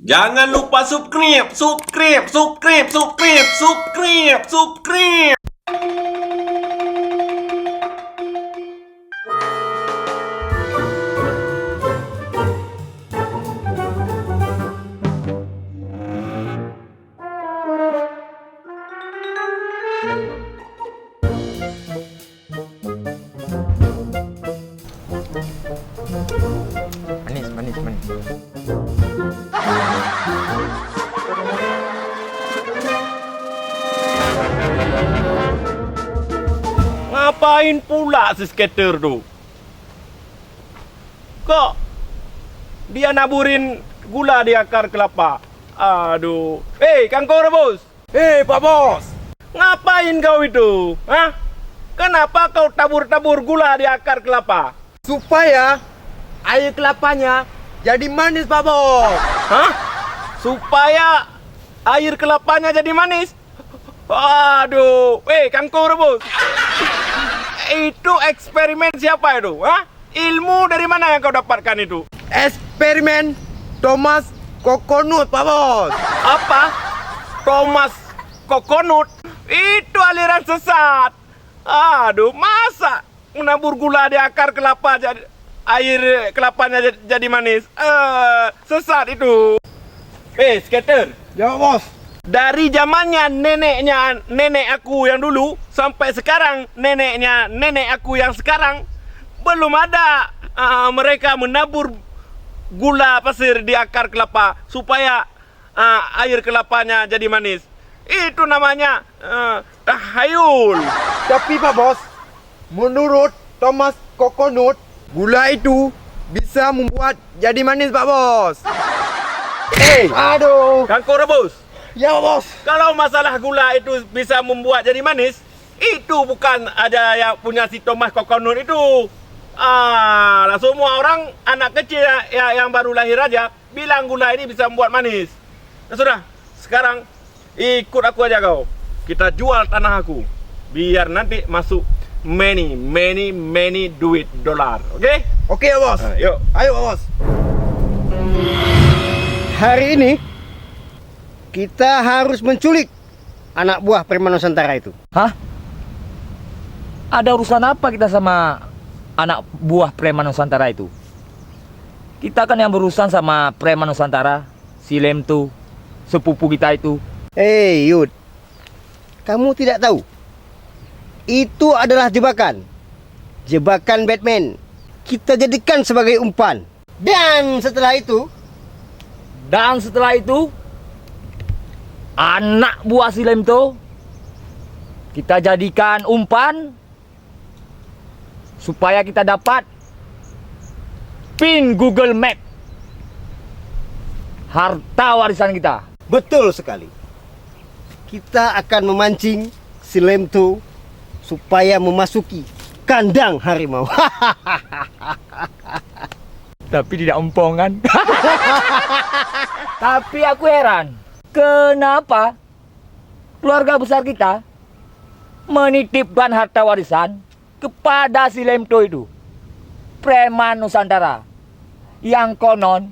Jangan lupa subscribe, subscribe, subscribe, subscribe, subscribe, subscribe. Manis. Ngapain pula si skater tuh? Kok dia naburin gula di akar kelapa? Aduh. Kang Rebus. Pak Bos. Ngapain kau itu? Hah? Kenapa kau tabur-tabur gula di akar kelapa? Supaya air kelapanya jadi manis, Pak Bos. Hah? Supaya air kelapanya jadi manis? Aduh. Kang Rebus. Itu eksperimen siapa itu? Hah? Ilmu dari mana yang kau dapatkan itu? Eksperimen Thomas Coconut, Pak Bos. Apa? Thomas Coconut? Itu aliran sesat. Aduh, masa menabur gula di akar kelapa jadi air kelapanya jadi manis? Sesat itu. Skater. Ya, Pak Bos. Dari zamannya neneknya nenek aku yang dulu sampai sekarang neneknya nenek aku yang sekarang belum ada mereka menabur gula pasir di akar kelapa supaya air kelapanya jadi manis. Itu namanya tahayul. Tapi Pak Bos, menurut Thomas Coconut, gula itu bisa membuat jadi manis, Pak Bos. Aduh. Kang Rebus. Ya, Pak Bos. Kalau masalah gula itu bisa membuat jadi manis, itu bukan ada yang punya si Thomas Coconut itu. Semua orang anak kecil yang baru lahir aja bilang gula ini bisa membuat manis. Nah, sudah, sekarang ikut aku aja kau. Kita jual tanah aku biar nanti masuk many duit dolar. Oke? Oke, Pak Bos. Yuk. Ayo, Pak Bos. Hari ini kita harus menculik anak buah Preman Nusantara itu. Hah? Ada urusan apa kita sama anak buah Preman Nusantara itu? Kita kan yang berurusan sama Preman Nusantara, si Lem tuh, sepupu kita itu. Yud, kamu tidak tahu? Itu adalah jebakan. Jebakan Batman. Kita jadikan sebagai umpan. Dan setelah itu, anak buah si Lem tuh kita jadikan umpan supaya kita dapat pin Google Map harta warisan kita. betul sekali. Kita akan memancing si Lemto supaya memasuki kandang harimau. Tapi tidak empong kan? Tapi aku heran, kenapa keluarga besar kita menitipkan harta warisan kepada si Lemto itu, Preman Nusantara, yang konon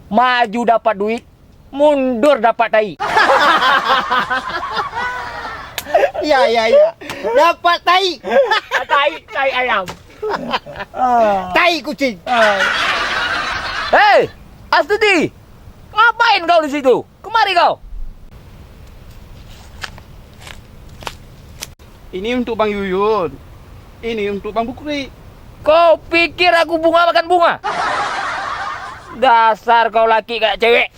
maju dapat duit, mundur dapat tai. Ya. Dapat tai. Tai ayam. Tai kucing. Hei, Astuti, ngapain kau di situ? Kemari kau. Ini untuk Bang Yuyun. Ini untuk Bang Bukri. Kau pikir aku bunga makan bunga? Dasar kau laki kayak cewek.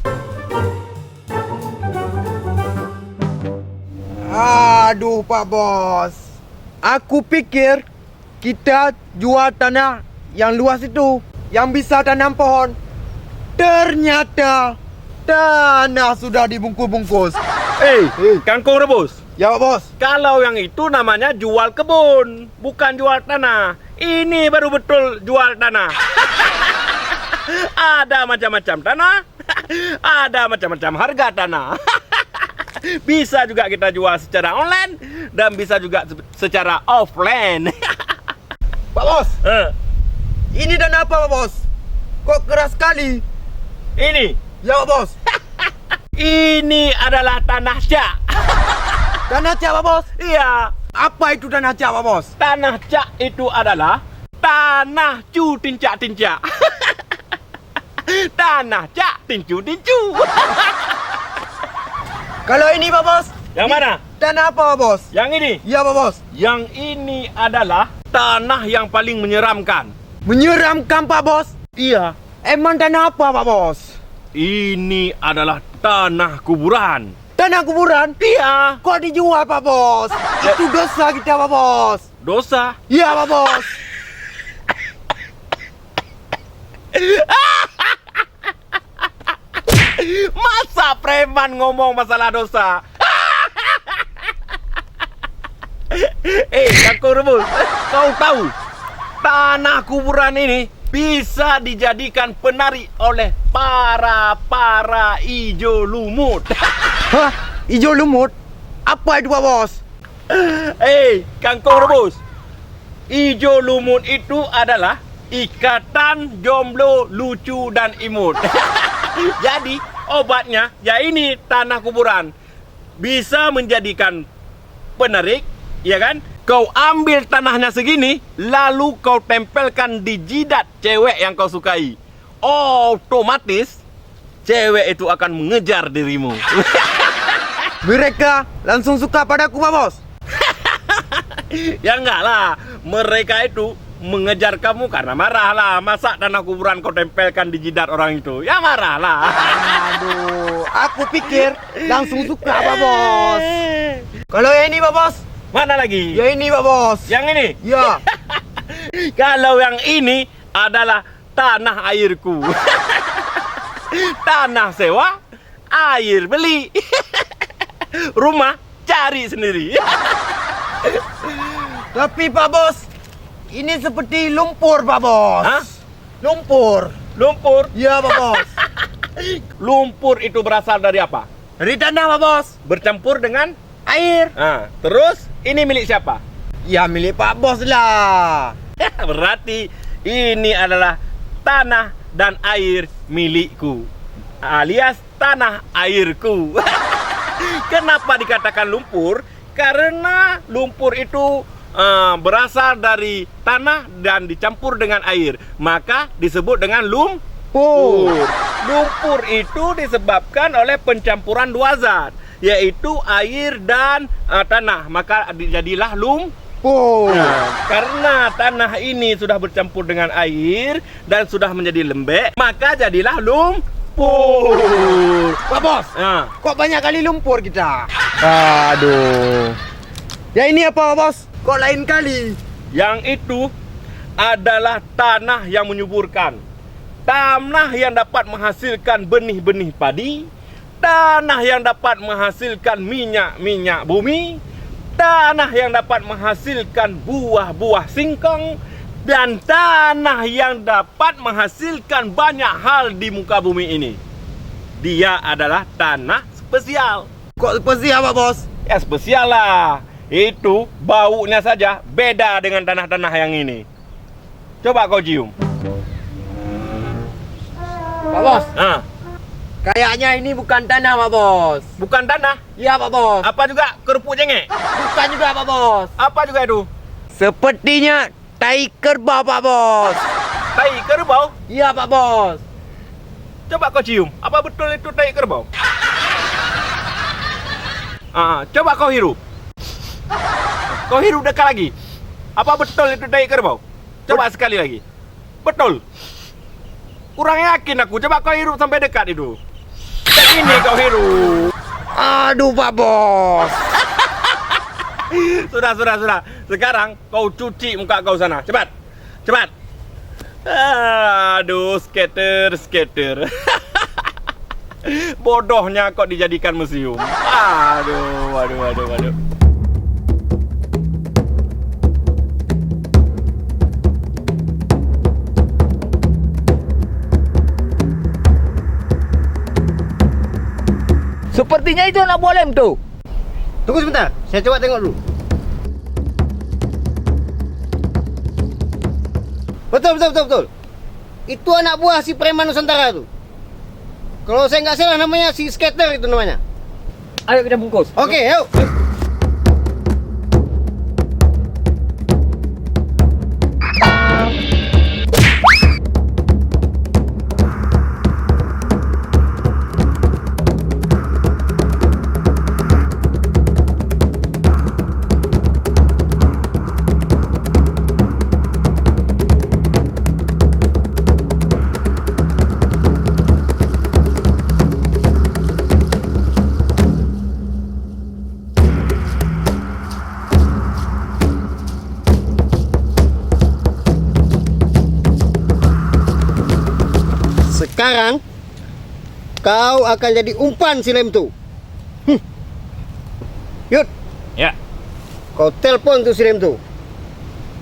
Aduh, Pak Bos. Aku pikir kita jual tanah yang luas itu, yang bisa tanam pohon. Ternyata tanah sudah dibungkus-bungkus. Kang Rebus. Ya, Pak Bos. Kalau yang itu namanya jual kebun, bukan jual tanah. Ini baru betul jual tanah. Ada macam-macam tanah, ada macam-macam harga tanah. Bisa juga kita jual secara online dan bisa juga secara offline. Pak Bos, Ini dana apa, Pak Bos? Kok keras sekali? Ini Ya Pak Bos. Ini adalah tanah Cak. Tanah Cak Pak Bos. Iya, Apa itu tanah Cak Pak Bos? tanah Cak itu adalah tanah cu tincak-tincak. Tanah Cak tincu-tincu. Kalau ini Pak Bos. Yang mana? Tanah apa Pak Bos? Yang ini. Ya Pak Bos. Yang ini adalah tanah yang paling menyeramkan. Menyeramkan Pak Bos. Iya, Emang tanah apa Pak Bos? ini adalah tanah kuburan. Tanah kuburan? Iya, Kok dijual Pak Bos? Itu dosa kita Pak Bos. dosa. Iya Pak Bos. Masa preman ngomong masalah dosa? Kangkung rebus, kau tahu tanah kuburan ini bisa dijadikan penari oleh para ijo lumut. Hah? Ijo lumut? Apa itu Pak Bos? Kangkung rebus, ijo lumut itu adalah ikatan jomblo lucu dan imut. Jadi obatnya ya ini tanah kuburan bisa menjadikan penarik, ya kan? Kau ambil tanahnya segini, lalu kau tempelkan di jidat cewek yang kau sukai. Otomatis cewek itu akan mengejar dirimu. Mereka langsung suka padaku Pak Bos. Ya enggak lah, mereka itu mengejar kamu karena marah lah. Masa tanah kuburan kau tempelkan di jidat orang itu? Ya marah lah. Aduh, aku pikir langsung suka Pak Bos. Kalau yang ini Pak Bos? Mana lagi? Ya ini Pak Bos. Yang ini? Ya. Kalau yang ini adalah tanah airku. Tanah sewa, air beli. Rumah cari sendiri. Tapi Pak Bos, ini seperti lumpur Pak Bos. Hah? Lumpur. Lumpur. Ya Pak Bos. Lumpur itu berasal dari apa? Dari tanah Pak Bos. Bercampur dengan Air. terus ini milik siapa? Ya milik Pak Bos lah. Berarti ini adalah tanah dan air milikku, alias tanah airku. Kenapa dikatakan lumpur? Karena lumpur itu berasal dari tanah dan dicampur dengan air, maka disebut dengan lumpur. Lumpur itu disebabkan oleh pencampuran dua zat, yaitu air dan tanah, maka jadilah lumpur. Karena tanah ini sudah bercampur dengan air dan sudah menjadi lembek, maka jadilah lumpur. Pak Bos, kok banyak kali lumpur kita? Aduh. Ya ini apa Pak Bos? Kok lain kali? Yang itu adalah tanah yang menyuburkan, tanah yang dapat menghasilkan benih-benih padi, tanah yang dapat menghasilkan minyak bumi, tanah yang dapat menghasilkan buah-buah singkong, dan tanah yang dapat menghasilkan banyak hal di muka bumi ini. Dia adalah tanah spesial. Kok spesial Pak Bos? Ya spesial lah. Itu baunya saja beda dengan tanah-tanah yang ini. Coba kau cium. Pak Bos, Kayaknya ini bukan tanah Pak Bos. bukan tanah. Iya Pak Bos. Apa juga kerupuk jengek? Bukan juga Pak Bos. Apa juga itu? Sepertinya tai kerbau Pak Bos. Tai kerbau? Iya Pak Bos. Coba kau cium. Apa betul itu tai kerbau? Coba kau hirup. Kau hirup dekat lagi. Apa betul itu tai kerbau? Coba sekali lagi. Betul. Kurang yakin aku. Coba kau hirup sampai dekat itu. Ini kau hirup. Aduh Pak Bos. Sudah. Sekarang kau cuci muka kau sana. Cepat. Aduh, skater. Bodohnya kok dijadikan museum. Aduh. Sepertinya itu anak buah lem tuh. Tunggu sebentar, saya coba tengok dulu. Betul. Itu anak buah si preman Nusantara tuh. Kalau saya nggak salah namanya si skater itu namanya. Ayo kita bungkus. Oke, yuk. Sekarang kau akan jadi umpan si lem tuh. Yud, Ya. kau telepon tuh si lem tuh.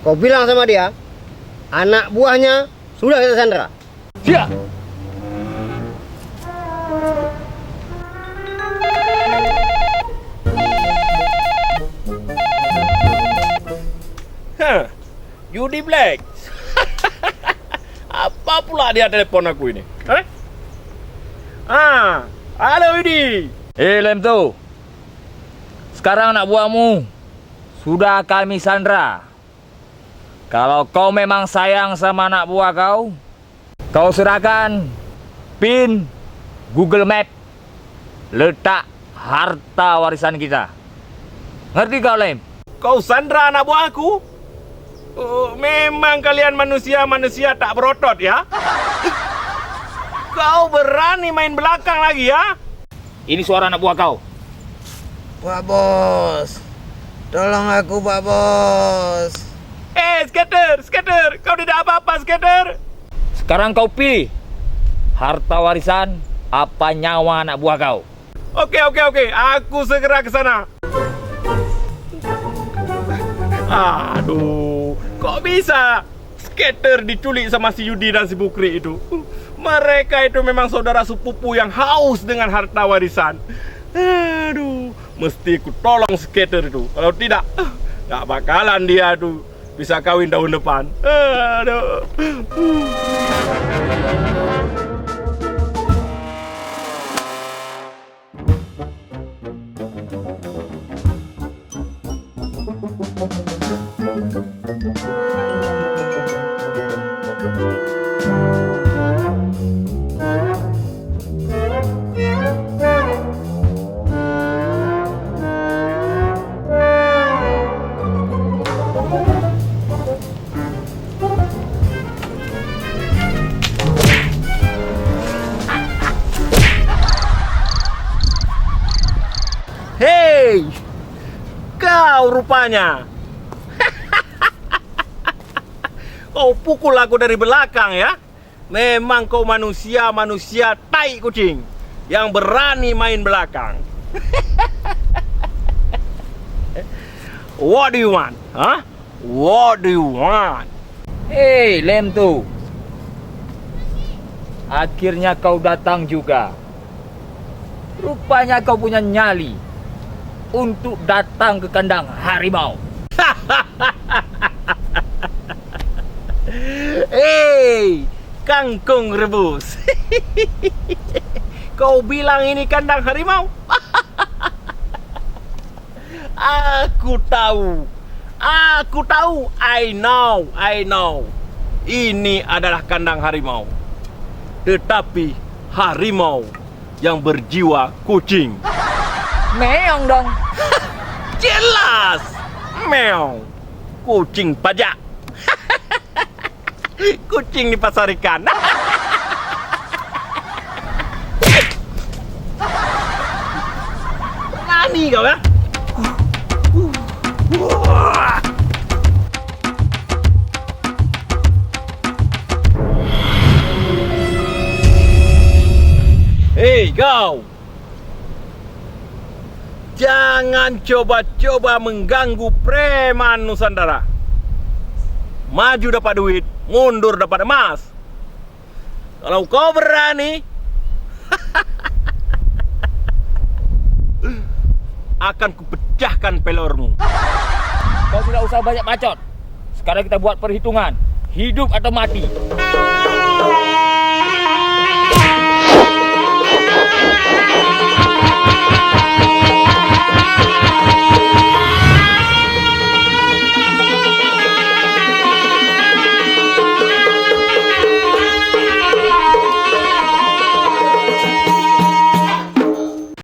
Kau bilang sama dia, anak buahnya sudah kita sandra. Siap. Hah, Yudi Black. Apa pula dia telepon aku ini? Halo Yudi. Lem tu. Sekarang anak buahmu sudah kami sandra. Kalau kau memang sayang sama anak buah kau serahkan PIN Google Map letak harta warisan kita. Ngerti kau, Lem? Kau sandra anak buahku? Oh, memang kalian manusia tak berotot ya? Kau berani main belakang lagi ya? Ini suara anak buah kau. Pak Bos, tolong aku Pak Bos. Skater, kau tidak apa-apa, Skater. Sekarang kau pilih harta warisan apa nyawa anak buah kau. Oke, aku segera ke sana. Aduh, kok bisa Skater diculik sama si Yudi dan si Bukri itu? Mereka itu memang saudara sepupu yang haus dengan harta warisan. Aduh, mesti ku tolong Skater itu. Kalau tidak, gak bakalan dia tuh bisa kawin tahun depan. Aduh. Hei, kau rupanya. Kau pukul aku dari belakang ya. Memang kau manusia tai kucing yang berani main belakang. What do you want? Huh? What do you want? Hei, Lem tu. Akhirnya kau datang juga. Rupanya kau punya nyali untuk datang ke kandang harimau. Hei, kangkung rebus. Kau bilang ini kandang harimau? Aku tahu. I know. Ini adalah kandang harimau. Tetapi harimau yang berjiwa kucing. Meong dong. Jelas. Meong. Kucing pajak. Kucing di pasar ikan. Berani kau ya? Hei kau, jangan coba-coba mengganggu preman Nusantara. Maju dapat duit, mundur dapat emas. Kalau kau berani, akan kupecahkan pelormu. Kau tidak usah banyak bacot. Sekarang kita buat perhitungan. Hidup atau mati.